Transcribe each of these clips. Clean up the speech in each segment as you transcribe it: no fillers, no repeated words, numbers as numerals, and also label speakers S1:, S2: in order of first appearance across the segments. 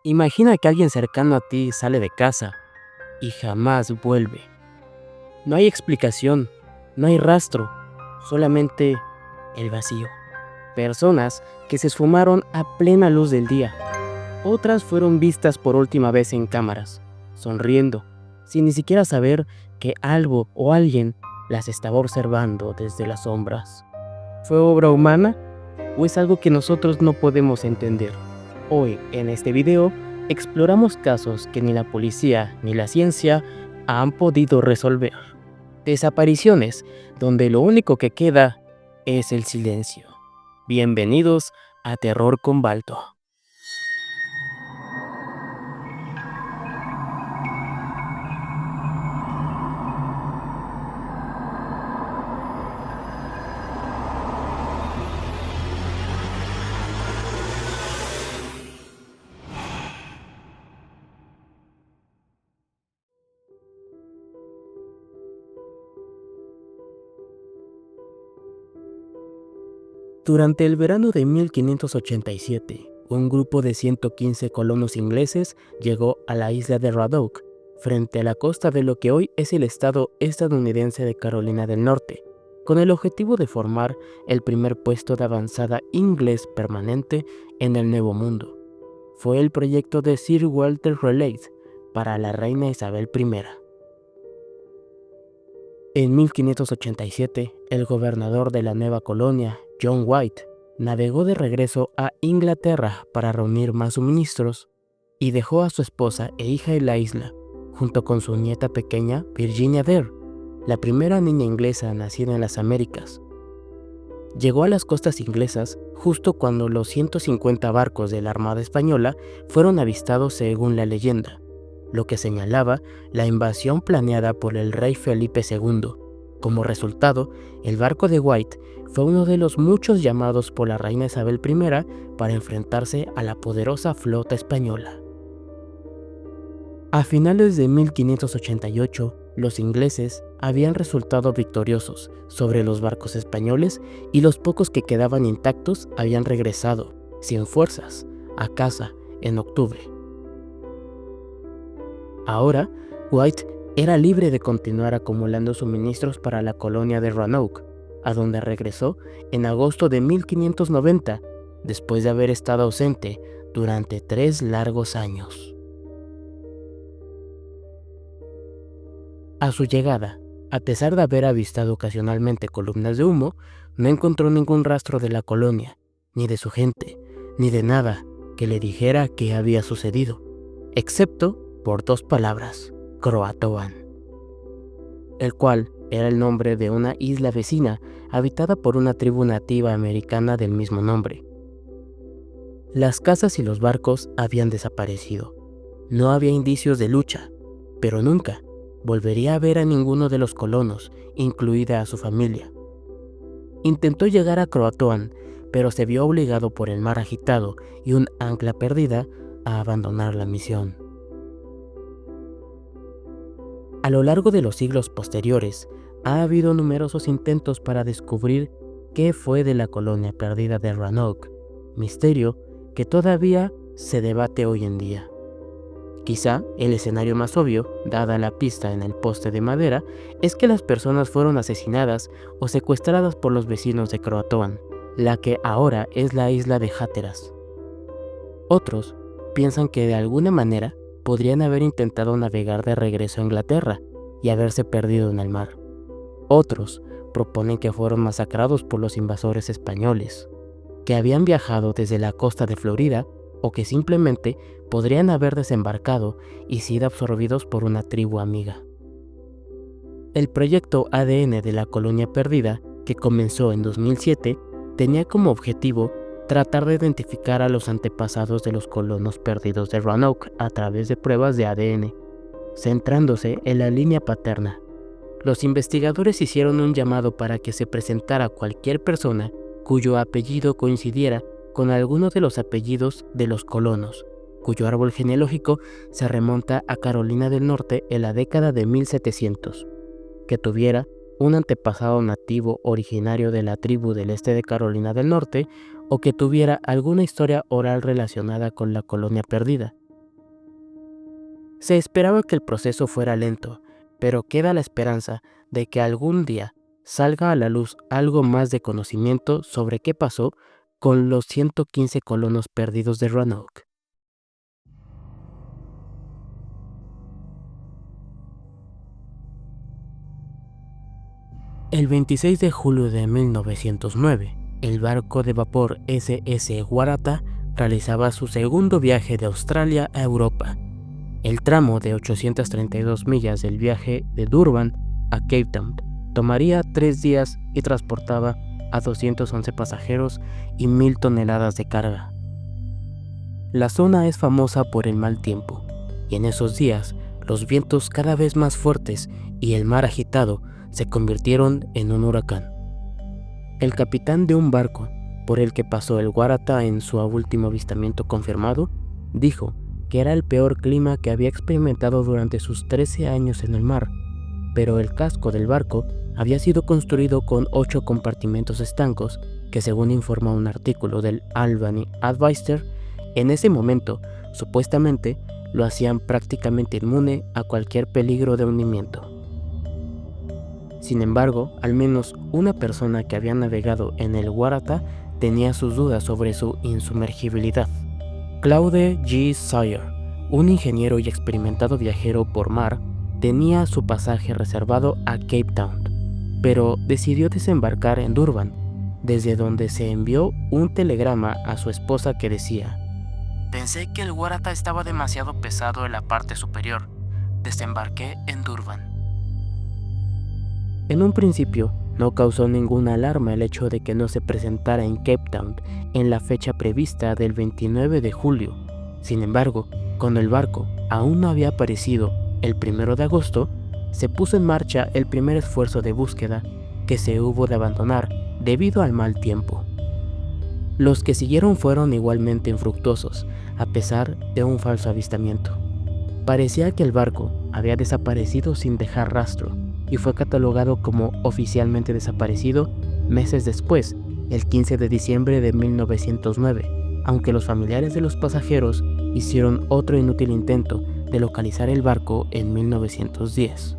S1: Imagina que alguien cercano a ti sale de casa y jamás vuelve. No hay explicación, no hay rastro, solamente el vacío. Personas que se esfumaron a plena luz del día. Otras fueron vistas por última vez en cámaras, sonriendo, sin ni siquiera saber que algo o alguien las estaba observando desde las sombras. ¿Fue obra humana o es algo que nosotros no podemos entender? Hoy, en este video, exploramos casos que ni la policía ni la ciencia han podido resolver. Desapariciones donde lo único que queda es el silencio. Bienvenidos a Terror con Balto. Durante el verano de 1587, un grupo de 115 colonos ingleses llegó a la isla de Roanoke, frente a la costa de lo que hoy es el estado estadounidense de Carolina del Norte, con el objetivo de formar el primer puesto de avanzada inglés permanente en el Nuevo Mundo. Fue el proyecto de Sir Walter Raleigh para la reina Isabel I. En 1587, el gobernador de la nueva colonia, John White, navegó de regreso a Inglaterra para reunir más suministros y dejó a su esposa e hija en la isla, junto con su nieta pequeña, Virginia Dare, la primera niña inglesa nacida en las Américas. Llegó a las costas inglesas justo cuando los 150 barcos de la Armada Española fueron avistados según la leyenda, lo que señalaba la invasión planeada por el rey Felipe II. Como resultado, el barco de White fue uno de los muchos llamados por la reina Isabel I para enfrentarse a la poderosa flota española. A finales de 1588, los ingleses habían resultado victoriosos sobre los barcos españoles y los pocos que quedaban intactos habían regresado, sin fuerzas, a casa en octubre. Ahora, White era libre de continuar acumulando suministros para la colonia de Roanoke, a donde regresó en agosto de 1590, después de haber estado ausente durante 3 largos años. A su llegada, a pesar de haber avistado ocasionalmente columnas de humo, no encontró ningún rastro de la colonia, ni de su gente, ni de nada que le dijera qué había sucedido, excepto por 2 palabras: Croatoan, el cual era el nombre de una isla vecina habitada por una tribu nativa americana del mismo nombre. Las casas y los barcos habían desaparecido. No había indicios de lucha, pero nunca volvería a ver a ninguno de los colonos, incluida a su familia. Intentó llegar a Croatoan, pero se vio obligado por el mar agitado y un ancla perdida a abandonar la misión. A lo largo de los siglos posteriores, ha habido numerosos intentos para descubrir qué fue de la colonia perdida de Roanoke, misterio que todavía se debate hoy en día. Quizá el escenario más obvio, dada la pista en el poste de madera, es que las personas fueron asesinadas o secuestradas por los vecinos de Croatoan, la que ahora es la isla de Hatteras. Otros piensan que de alguna manera podrían haber intentado navegar de regreso a Inglaterra y haberse perdido en el mar. Otros proponen que fueron masacrados por los invasores españoles, que habían viajado desde la costa de Florida o que simplemente podrían haber desembarcado y sido absorbidos por una tribu amiga. El proyecto ADN de la colonia perdida, que comenzó en 2007, tenía como objetivo tratar de identificar a los antepasados de los colonos perdidos de Roanoke a través de pruebas de ADN, centrándose en la línea paterna. Los investigadores hicieron un llamado para que se presentara cualquier persona cuyo apellido coincidiera con alguno de los apellidos de los colonos, cuyo árbol genealógico se remonta a Carolina del Norte en la década de 1700, que tuviera un antepasado nativo originario de la tribu del este de Carolina del Norte o que tuviera alguna historia oral relacionada con la colonia perdida, Se esperaba que el proceso fuera lento, pero queda la esperanza de que algún día salga a la luz algo más de conocimiento sobre qué pasó con los 115 colonos perdidos de Roanoke. El 26 de julio de 1909, el barco de vapor SS Waratah realizaba su segundo viaje de Australia a Europa. El tramo de 832 millas del viaje de Durban a Cape Town tomaría 3 días y transportaba a 211 pasajeros y 1000 toneladas de carga. La zona es famosa por el mal tiempo, y en esos días los vientos cada vez más fuertes y el mar agitado se convirtieron en un huracán. El capitán de un barco por el que pasó el Waratah en su último avistamiento confirmado, dijo que era el peor clima que había experimentado durante sus 13 años en el mar, pero el casco del barco había sido construido con 8 compartimentos estancos que, según informa un artículo del Albany Advisor, en ese momento, supuestamente, lo hacían prácticamente inmune a cualquier peligro de hundimiento. Sin embargo, al menos una persona que había navegado en el Waratah tenía sus dudas sobre su insumergibilidad. Claude G. Sawyer, un ingeniero y experimentado viajero por mar, tenía su pasaje reservado a Cape Town, pero decidió desembarcar en Durban, desde donde se envió un telegrama a su esposa que decía: «Pensé que el Waratah estaba demasiado pesado en la parte superior. Desembarqué en Durban». En un principio, no causó ninguna alarma el hecho de que no se presentara en Cape Town en la fecha prevista del 29 de julio. Sin embargo, cuando el barco aún no había aparecido el 1 de agosto, se puso en marcha el primer esfuerzo de búsqueda que se hubo de abandonar debido al mal tiempo. Los que siguieron fueron igualmente infructuosos, a pesar de un falso avistamiento. Parecía que el barco había desaparecido sin dejar rastro y fue catalogado como oficialmente desaparecido meses después, el 15 de diciembre de 1909, aunque los familiares de los pasajeros hicieron otro inútil intento de localizar el barco en 1910.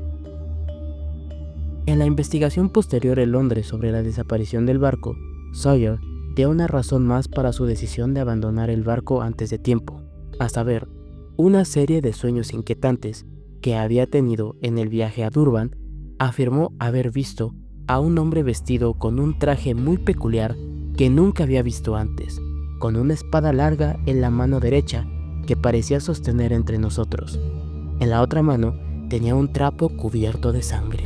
S1: En la investigación posterior en Londres sobre la desaparición del barco, Sawyer dio una razón más para su decisión de abandonar el barco antes de tiempo, a saber, una serie de sueños inquietantes que había tenido en el viaje a Durban. Afirmó haber visto a un hombre vestido con un traje muy peculiar que nunca había visto antes, con una espada larga en la mano derecha que parecía sostener entre nosotros. En la otra mano tenía un trapo cubierto de sangre.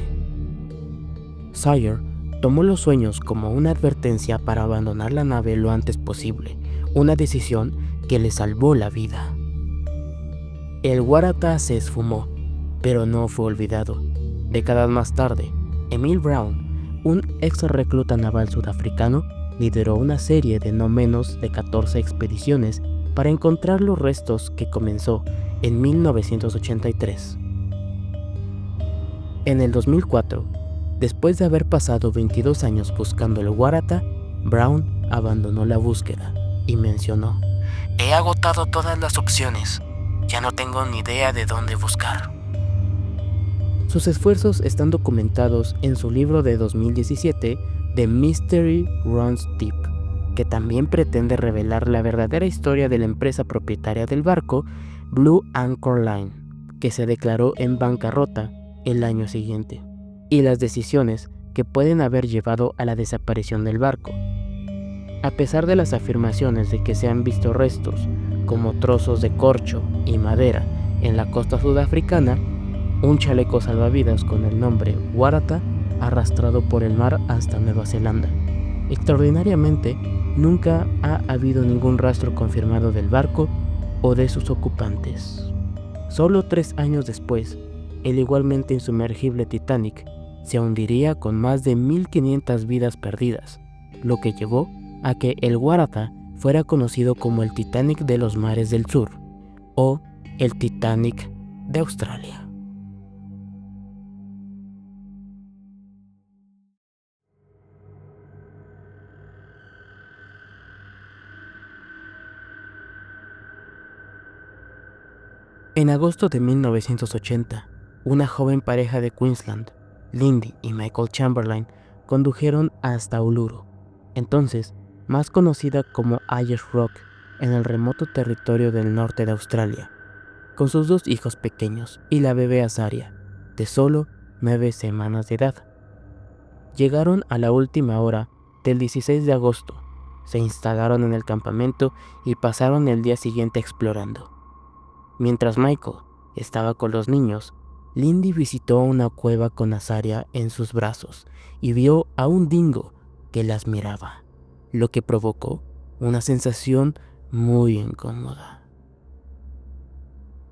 S1: Sawyer tomó los sueños como una advertencia para abandonar la nave lo antes posible, una decisión que le salvó la vida. El Waratah se esfumó, pero no fue olvidado. Décadas más tarde, Emil Brown, un ex recluta naval sudafricano, lideró una serie de no menos de 14 expediciones para encontrar los restos que comenzó en 1983. En el 2004, después de haber pasado 22 años buscando el Waratah, Brown abandonó la búsqueda y mencionó: «He agotado todas las opciones, ya no tengo ni idea de dónde buscar». Sus esfuerzos están documentados en su libro de 2017, The Mystery Runs Deep, que también pretende revelar la verdadera historia de la empresa propietaria del barco, Blue Anchor Line, que se declaró en bancarrota el año siguiente, y las decisiones que pueden haber llevado a la desaparición del barco. A pesar de las afirmaciones de que se han visto restos, como trozos de corcho y madera, en la costa sudafricana, un chaleco salvavidas con el nombre Waratah arrastrado por el mar hasta Nueva Zelanda. Extraordinariamente, nunca ha habido ningún rastro confirmado del barco o de sus ocupantes. Solo 3 años después, el igualmente insumergible Titanic se hundiría con más de 1500 vidas perdidas, lo que llevó a que el Waratah fuera conocido como el Titanic de los mares del sur o el Titanic de Australia. En agosto de 1980, una joven pareja de Queensland, Lindy y Michael Chamberlain, condujeron hasta Uluru, entonces más conocida como Ayers Rock, en el remoto territorio del norte de Australia, con sus 2 hijos pequeños y la bebé Azaria, de solo 9 semanas de edad. Llegaron a la última hora del 16 de agosto, se instalaron en el campamento y pasaron el día siguiente explorando. Mientras Michael estaba con los niños, Lindy visitó una cueva con Azaria en sus brazos y vio a un dingo que las miraba, lo que provocó una sensación muy incómoda.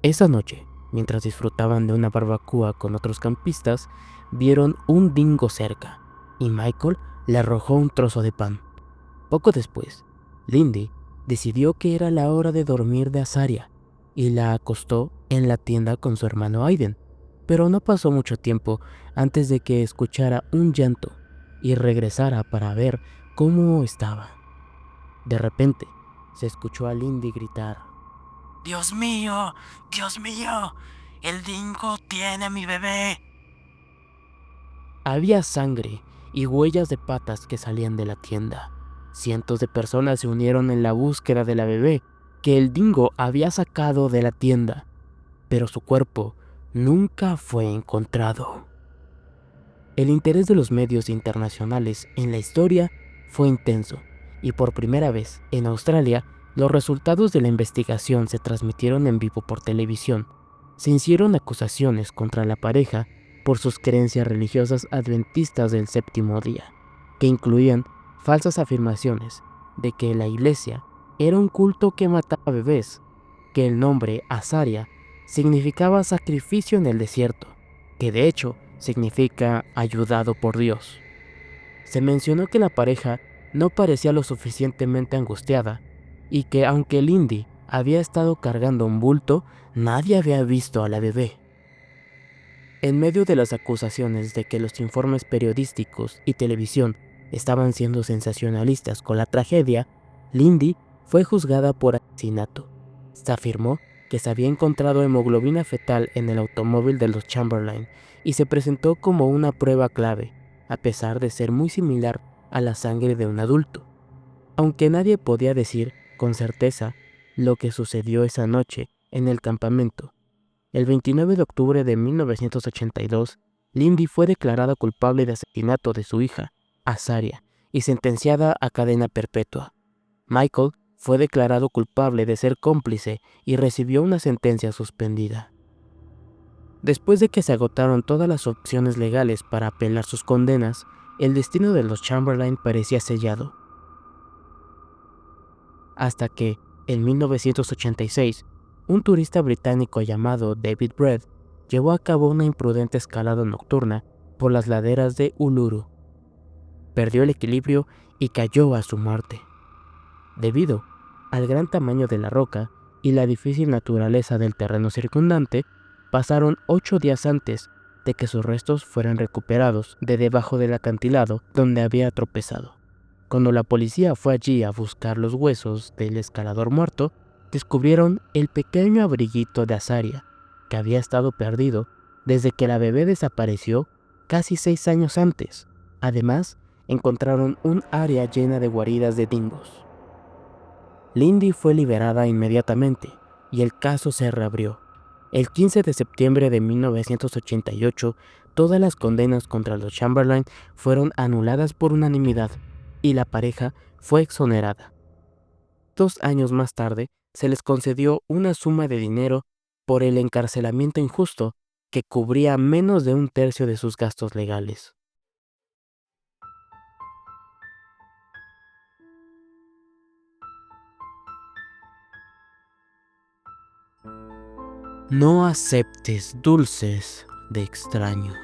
S1: Esa noche, mientras disfrutaban de una barbacoa con otros campistas, vieron un dingo cerca y Michael le arrojó un trozo de pan. Poco después, Lindy decidió que era la hora de dormir de Azaria y la acostó en la tienda con su hermano Aiden, pero no pasó mucho tiempo antes de que escuchara un llanto y regresara para ver cómo estaba. De repente, se escuchó a Lindy gritar: ¡Dios mío! ¡Dios mío! ¡El dingo tiene a mi bebé! Había sangre y huellas de patas que salían de la tienda. Cientos de personas se unieron en la búsqueda de la bebé que el dingo había sacado de la tienda, pero su cuerpo nunca fue encontrado. El interés de los medios internacionales en la historia fue intenso, y por primera vez en Australia, los resultados de la investigación se transmitieron en vivo por televisión. Se hicieron acusaciones contra la pareja por sus creencias religiosas adventistas del séptimo día, que incluían falsas afirmaciones de que la iglesia era un culto que mataba bebés, que el nombre Azaria significaba sacrificio en el desierto, que de hecho significa ayudado por Dios. Se mencionó que la pareja no parecía lo suficientemente angustiada y que aunque Lindy había estado cargando un bulto, nadie había visto a la bebé. En medio de las acusaciones de que los informes periodísticos y televisión estaban siendo sensacionalistas con la tragedia, Lindy fue juzgada por asesinato. Se afirmó que se había encontrado hemoglobina fetal en el automóvil de los Chamberlain y se presentó como una prueba clave, a pesar de ser muy similar a la sangre de un adulto. Aunque nadie podía decir con certeza lo que sucedió esa noche en el campamento, el 29 de octubre de 1982, Lindy fue declarada culpable de asesinato de su hija, Azaria, y sentenciada a cadena perpetua. Michael fue declarado culpable de ser cómplice y recibió una sentencia suspendida. Después de que se agotaron todas las opciones legales para apelar sus condenas, el destino de los Chamberlain parecía sellado. Hasta que, en 1986, un turista británico llamado David Brett llevó a cabo una imprudente escalada nocturna por las laderas de Uluru. Perdió el equilibrio y cayó a su muerte. Debido al gran tamaño de la roca y la difícil naturaleza del terreno circundante, pasaron 8 días antes de que sus restos fueran recuperados de debajo del acantilado donde había tropezado. Cuando la policía fue allí a buscar los huesos del escalador muerto, descubrieron el pequeño abriguito de Azaria, que había estado perdido desde que la bebé desapareció casi 6 años antes. Además, encontraron un área llena de guaridas de dingos. Lindy fue liberada inmediatamente y el caso se reabrió. El 15 de septiembre de 1988, todas las condenas contra los Chamberlain fueron anuladas por unanimidad y la pareja fue exonerada. 2 años más tarde, se les concedió una suma de dinero por el encarcelamiento injusto que cubría menos de 1/3 de sus gastos legales. No aceptes dulces de extraños.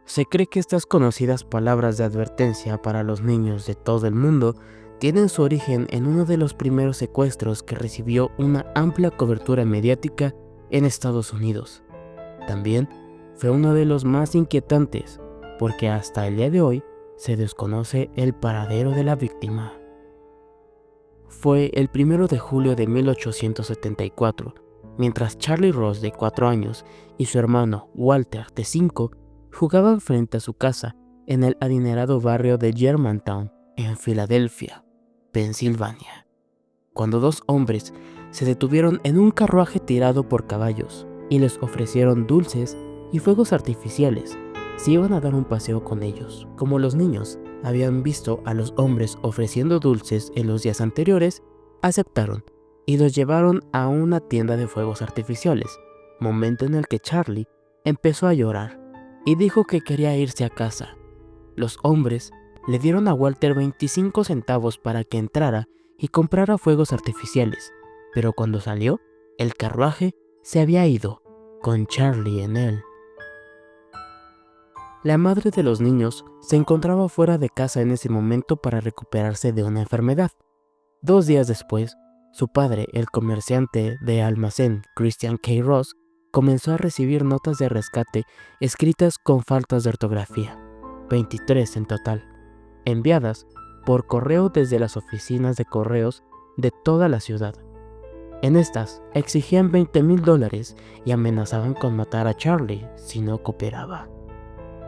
S1: Se cree que estas conocidas palabras de advertencia para los niños de todo el mundo tienen su origen en uno de los primeros secuestros que recibió una amplia cobertura mediática en Estados Unidos. También fue uno de los más inquietantes, porque hasta el día de hoy se desconoce el paradero de la víctima. Fue el 1 de julio de 1874, mientras Charlie Ross, de 4 años, y su hermano Walter, de 5, jugaban frente a su casa en el adinerado barrio de Germantown, en Filadelfia, Pensilvania, cuando 2 hombres se detuvieron en un carruaje tirado por caballos y les ofrecieron dulces y fuegos artificiales si iban a dar un paseo con ellos. Como los niños habían visto a los hombres ofreciendo dulces en los días anteriores, aceptaron y los llevaron a una tienda de fuegos artificiales, momento en el que Charlie empezó a llorar y dijo que quería irse a casa. Los hombres le dieron a Walter 25 centavos para que entrara y comprara fuegos artificiales, pero cuando salió, el carruaje se había ido, con Charlie en él. La madre de los niños se encontraba fuera de casa en ese momento para recuperarse de una enfermedad. 2 días después, su padre, el comerciante de almacén Christian K. Ross, comenzó a recibir notas de rescate escritas con faltas de ortografía, 23 en total, enviadas por correo desde las oficinas de correos de toda la ciudad. En estas exigían $20,000 y amenazaban con matar a Charlie si no cooperaba.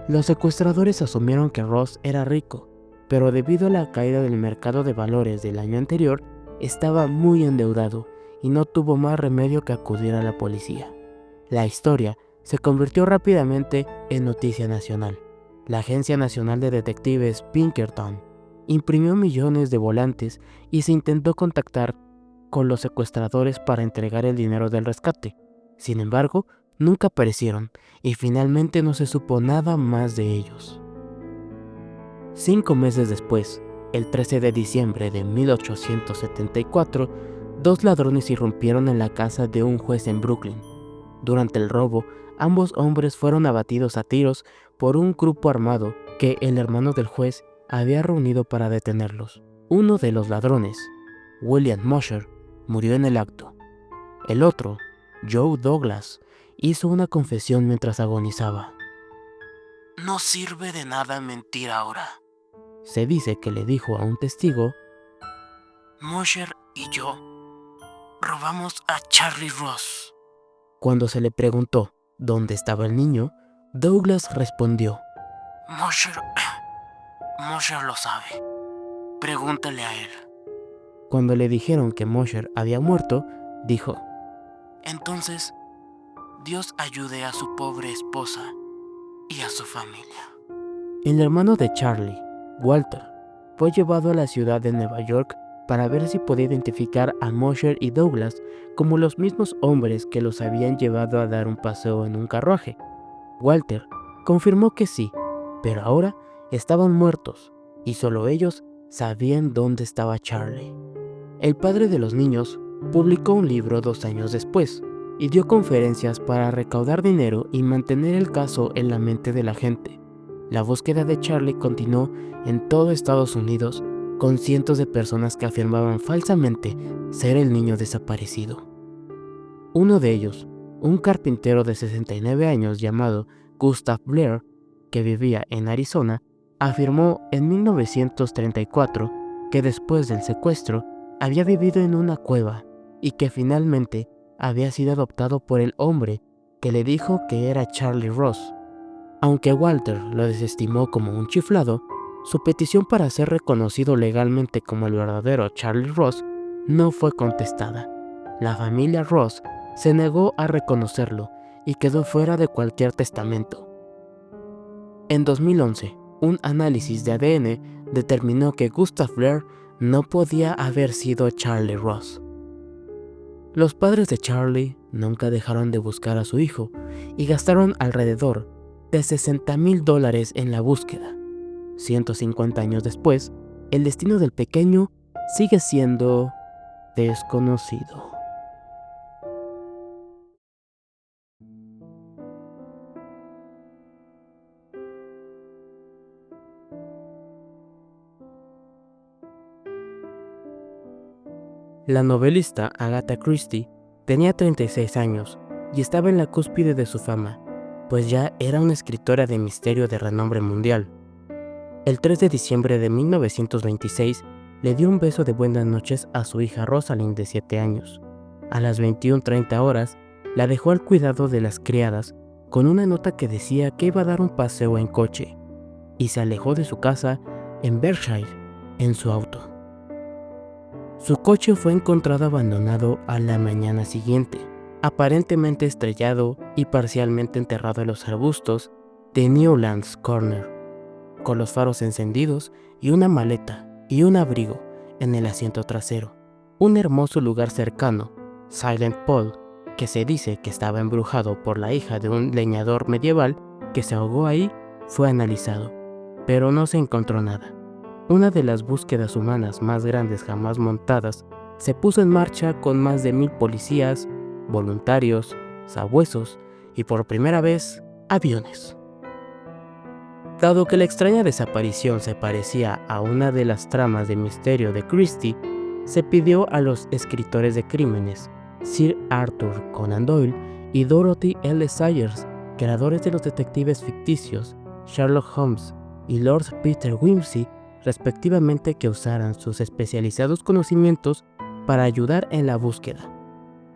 S1: Los secuestradores asumieron que Ross era rico, pero debido a la caída del mercado de valores del año anterior, estaba muy endeudado y no tuvo más remedio que acudir a la policía. La historia se convirtió rápidamente en noticia nacional. La Agencia Nacional de Detectives Pinkerton imprimió millones de volantes y se intentó contactar con los secuestradores para entregar el dinero del rescate. Sin embargo, nunca aparecieron y finalmente no se supo nada más de ellos. 5 meses después, el 13 de diciembre de 1874, 2 ladrones irrumpieron en la casa de un juez en Brooklyn. Durante el robo, ambos hombres fueron abatidos a tiros por un grupo armado que el hermano del juez había reunido para detenerlos. Uno de los ladrones, William Mosher, murió en el acto. El otro, Joe Douglas, hizo una confesión mientras agonizaba. «No sirve de nada mentir ahora», se dice que le dijo a un testigo. «Mosher y yo robamos a Charlie Ross». Cuando se le preguntó dónde estaba el niño, Douglas respondió: Mosher lo sabe. Pregúntale a él». Cuando le dijeron que Mosher había muerto, dijo: «Entonces, Dios ayude a su pobre esposa y a su familia». El hermano de Charlie, Walter, fue llevado a la ciudad de Nueva York para ver si podía identificar a Mosher y Douglas como los mismos hombres que los habían llevado a dar un paseo en un carruaje. Walter confirmó que sí, pero ahora estaban muertos y solo ellos sabían dónde estaba Charlie. El padre de los niños publicó un libro 2 años después y dio conferencias para recaudar dinero y mantener el caso en la mente de la gente. La búsqueda de Charlie continuó en todo Estados Unidos, con cientos de personas que afirmaban falsamente ser el niño desaparecido. Uno de ellos, un carpintero de 69 años llamado Gustav Blair, que vivía en Arizona, afirmó en 1934 que después del secuestro había vivido en una cueva y que finalmente había sido adoptado por el hombre que le dijo que era Charlie Ross. Aunque Walter lo desestimó como un chiflado, su petición para ser reconocido legalmente como el verdadero Charlie Ross no fue contestada. La familia Ross se negó a reconocerlo y quedó fuera de cualquier testamento. En 2011, un análisis de ADN determinó que Gustav Blair no podía haber sido Charlie Ross. Los padres de Charlie nunca dejaron de buscar a su hijo y gastaron alrededor de $60,000 en la búsqueda. 150 años después, el destino del pequeño sigue siendo desconocido. La novelista Agatha Christie tenía 36 años y estaba en la cúspide de su fama, pues ya era una escritora de misterio de renombre mundial. El 3 de diciembre de 1926 le dio un beso de buenas noches a su hija Rosalind de 7 años. A las 21:30 horas, la dejó al cuidado de las criadas con una nota que decía que iba a dar un paseo en coche y se alejó de su casa en Berkshire en su auto. Su coche fue encontrado abandonado a la mañana siguiente, aparentemente estrellado y parcialmente enterrado en los arbustos de Newlands Corner, con los faros encendidos y una maleta y un abrigo en el asiento trasero. Un hermoso lugar cercano, Silent Paul, que se dice que estaba embrujado por la hija de un leñador medieval que se ahogó ahí, fue analizado, pero no se encontró nada. Una de las búsquedas humanas más grandes jamás montadas se puso en marcha con más de 1000 policías, voluntarios, sabuesos y por primera vez, aviones. Dado que la extraña desaparición se parecía a una de las tramas de misterio de Christie, se pidió a los escritores de crímenes, Sir Arthur Conan Doyle y Dorothy L. Sayers, creadores de los detectives ficticios Sherlock Holmes y Lord Peter Wimsey, respectivamente, que usaran sus especializados conocimientos para ayudar en la búsqueda.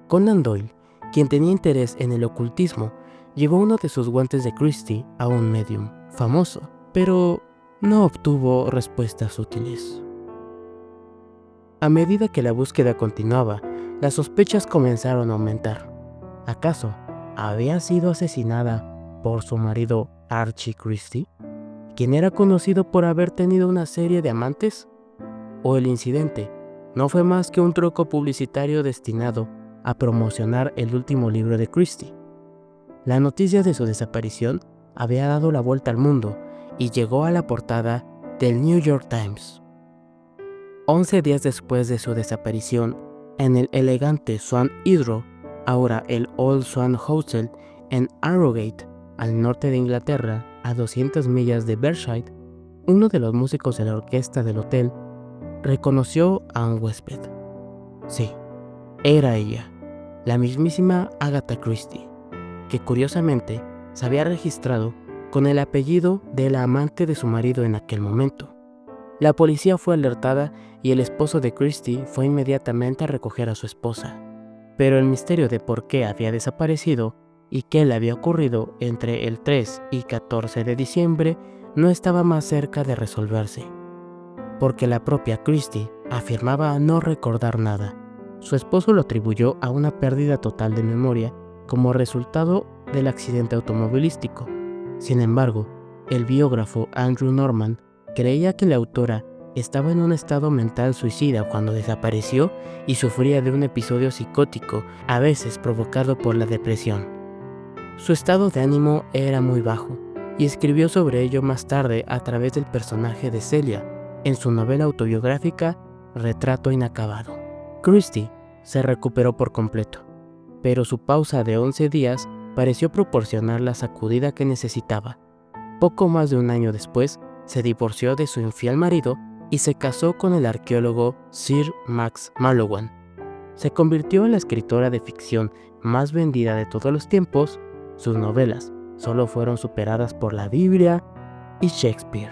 S1: Conan Doyle, quien tenía interés en el ocultismo, llevó uno de sus guantes de Christie a un medium famoso, pero no obtuvo respuestas útiles. A medida que la búsqueda continuaba, las sospechas comenzaron a aumentar. ¿Acaso había sido asesinada por su marido Archie Christie, quien era conocido por haber tenido una serie de amantes? ¿O el incidente no fue más que un truco publicitario destinado a promocionar el último libro de Christie? La noticia de su desaparición había dado la vuelta al mundo y llegó a la portada del New York Times. 11 días después de su desaparición, en el elegante Swan Hydro, ahora el Old Swan Hotel, en Harrogate, al norte de Inglaterra, a 200 millas de Berkshire, uno de los músicos de la orquesta del hotel reconoció a un huésped. Sí, era ella, la mismísima Agatha Christie, que curiosamente se había registrado con el apellido de la amante de su marido en aquel momento. La policía fue alertada y el esposo de Christie fue inmediatamente a recoger a su esposa, pero el misterio de por qué había desaparecido y qué le había ocurrido entre el 3 y 14 de diciembre no estaba más cerca de resolverse, porque la propia Christie afirmaba no recordar nada. Su esposo lo atribuyó a una pérdida total de memoria como resultado del accidente automovilístico. Sin embargo, el biógrafo Andrew Norman creía que la autora estaba en un estado mental suicida cuando desapareció y sufría de un episodio psicótico, a veces provocado por la depresión. Su estado de ánimo era muy bajo, y escribió sobre ello más tarde a través del personaje de Celia, en su novela autobiográfica Retrato inacabado. Christie se recuperó por completo, pero su pausa de 11 días pareció proporcionar la sacudida que necesitaba. Poco más de un año después, se divorció de su infiel marido y se casó con el arqueólogo Sir Max Mallowan. Se convirtió en la escritora de ficción más vendida de todos los tiempos. Sus novelas solo fueron superadas por la Biblia y Shakespeare.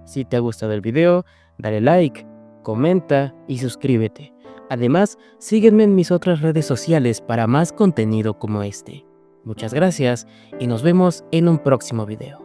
S1: Si te ha gustado el video, dale like, comenta y suscríbete. Además, sígueme en mis otras redes sociales para más contenido como este. Muchas gracias y nos vemos en un próximo video.